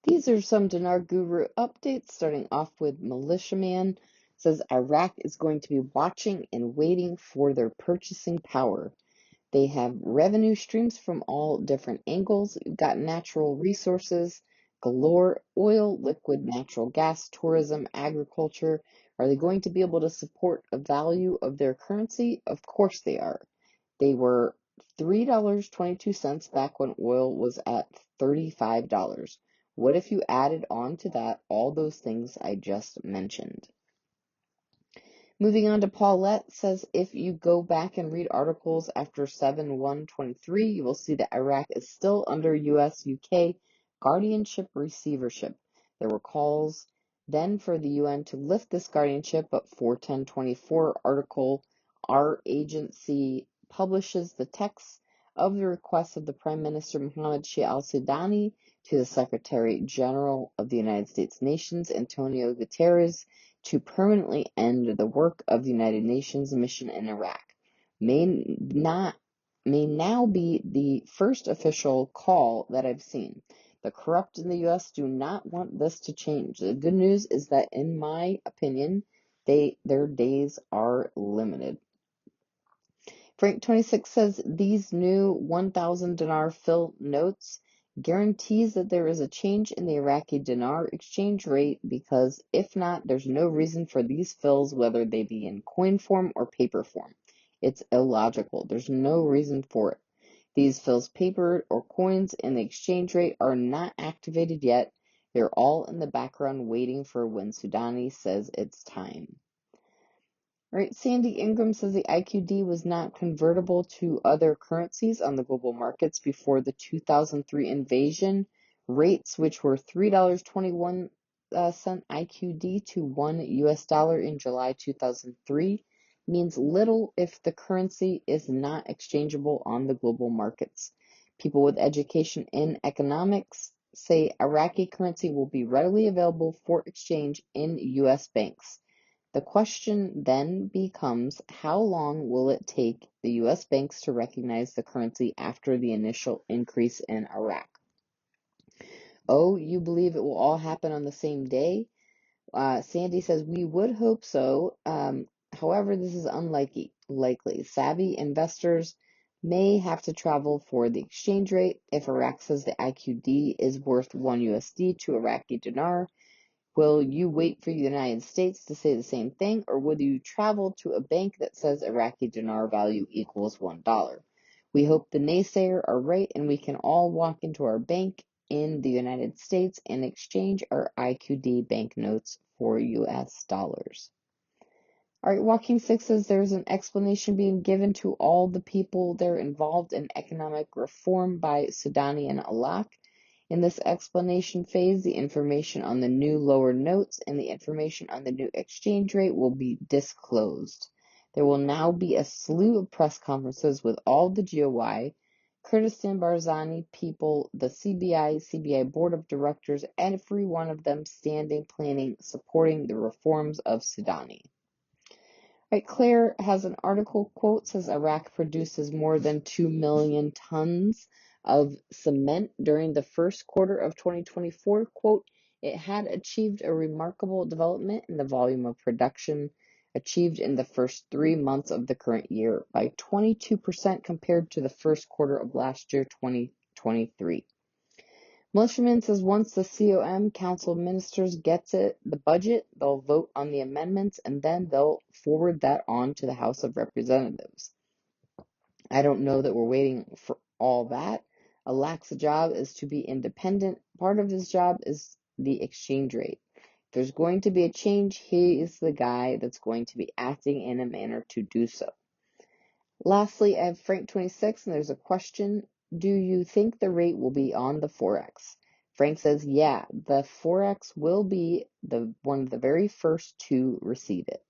These are some Dinar Guru updates, starting off with Militiaman. Says Iraq is going to be watching and waiting for their purchasing power. They have revenue streams from all different angles. You've got natural resources galore, oil, liquid natural gas, tourism, agriculture. Are they going to be able to support a value of their currency? Of course they are. They were $3.22 back when oil was at $35. What if you added on to that all those things I just mentioned? Moving on to Paulette says, if you go back and read articles after 7/1/23, you will see that Iraq is still under US-UK guardianship receivership. There were calls then for the UN to lift this guardianship, but 4/10/24 article, our agency publishes the text of the request of the Prime Minister Mohammed Shia al-Sudani to the Secretary General of the United States Nations, Antonio Guterres, to permanently end the work of the United Nations mission in Iraq may now be the first official call that I've seen. The corrupt in the U.S. do not want this to change. The good news is that, in my opinion, their days are limited. Frank26 says these new 1,000 dinar fill notes guarantees that there is a change in the Iraqi dinar exchange rate, because if not, there's no reason for these fills, whether they be in coin form or paper form. It's illogical. There's no reason for it. These fills, paper or coins, and the exchange rate are not activated yet. They're all in the background waiting for when Sudani says it's time. All right, Sandy Ingram says the IQD was not convertible to other currencies on the global markets before the 2003 invasion. Rates, which were $3.21 IQD to $1 in July 2003, means little if the currency is not exchangeable on the global markets. People with education in economics say Iraqi currency will be readily available for exchange in U.S. banks. The question then becomes, how long will it take the U.S. banks to recognize the currency after the initial increase in Iraq? Oh, you believe it will all happen on the same day? Sandy says, we would hope so. However, this is unlikely. Savvy investors may have to travel for the exchange rate. If Iraq says the IQD is worth $1 to Iraqi dinar, will you wait for the United States to say the same thing, or will you travel to a bank that says Iraqi dinar value equals $1? We hope the naysayer are right and we can all walk into our bank in the United States and exchange our IQD banknotes for US dollars. All right, Walking Six says there's an explanation being given to all the people there involved in economic reform by Sudani and Alak. In this explanation phase, the information on the new lower notes and the information on the new exchange rate will be disclosed. There will now be a slew of press conferences with all the GOI, Kurdistan Barzani people, the CBI Board of Directors, every one of them standing, planning, supporting the reforms of Sudani. Right, Claire has an article, quote, says Iraq produces more than 2 million tons of cement during the first quarter of 2024. Quote, it had achieved a remarkable development in the volume of production achieved in the first 3 months of the current year by 22% compared to the first quarter of last year, 2023. Militiaman says once the COM, Council of Ministers, gets the budget, they'll vote on the amendments and then they'll forward that on to the House of Representatives. I don't know that we're waiting for all that. Alak's job is to be independent. Part of his job is the exchange rate. If there's going to be a change, he is the guy that's going to be acting in a manner to do so. Lastly, I have Frank26, and there's a question. Do you think the rate will be on the Forex? Frank says, yeah, the Forex will be one of the very first to receive it.